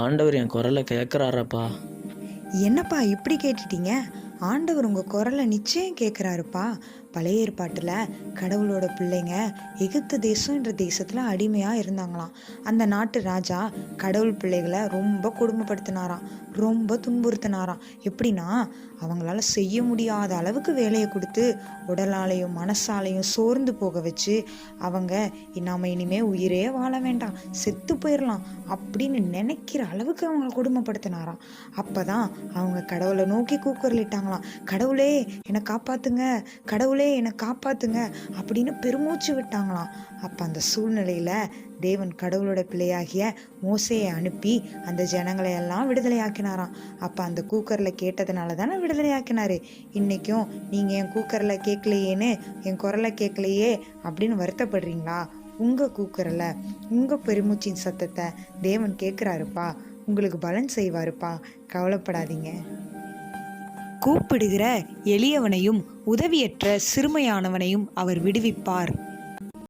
ஆண்டவர் என் குரலை கேட்குறாரப்பா. என்னப்பா இப்படி கேட்டுட்டீங்க? ஆண்டவர் உங்கள் குரலை நிச்சயம் கேட்குறாருப்பா. பழைய ஏற்பாட்டில் கடவுளோட பிள்ளைங்க எகிப்து தேசம் என்ற தேசத்தில் அடிமையாக இருந்தாங்களாம். அந்த நாட்டு ராஜா கடவுள் பிள்ளைகளை ரொம்ப கொடுமைப்படுத்தினாராம், ரொம்ப துன்புறுத்தினாராம். எப்படின்னா, அவங்களால செய்ய முடியாத அளவுக்கு வேலையை கொடுத்து உடலாலையும் மனசாலையும் சோர்ந்து போக வச்சு அவங்க நம்ம இனிமே உயிரே வாழ வேண்டாம், செத்து போயிடலாம் அப்படின்னு நினைக்கிற அளவுக்கு அவங்கள கொடுமைப்படுத்தினாராம். அப்பதான் அவங்க கடவுளை நோக்கி கூக்குரலிட்டாங்களாம், கடவுளே என்னை காப்பாத்துங்க, கடவுளே என்னை காப்பாத்துங்க அப்படின்னு பெருமூச்சு விட்டாங்களாம். அப்ப அந்த சூழ்நிலையில தேவன் கடவுளோட பிள்ளையாகிய மோசேயை அனுப்பி அந்த ஜனங்களை எல்லாம் விடுதலையாக்கினாராம். அப்ப அந்த கூக்கர்ல கேட்டதுனால தானே விடுதலையாக்கினாரு. இன்னைக்கும் நீங்க என் கூக்கர்ல கேட்கலையேன்னு, என் குரலை கேட்கலையே அப்படின்னு வருத்தப்படுறீங்களா? உங்க கூக்குரல, உங்க பெருமூச்சின் சத்தத்தை தேவன் கேட்கிறாருப்பா, உங்களுக்கு பலன் செய்வாருப்பா, கவலைப்படாதீங்க. கூப்பிடுகிற எளியவனையும் உதவியற்ற சிறுமையானவனையும் அவர் விடுவிப்பார்.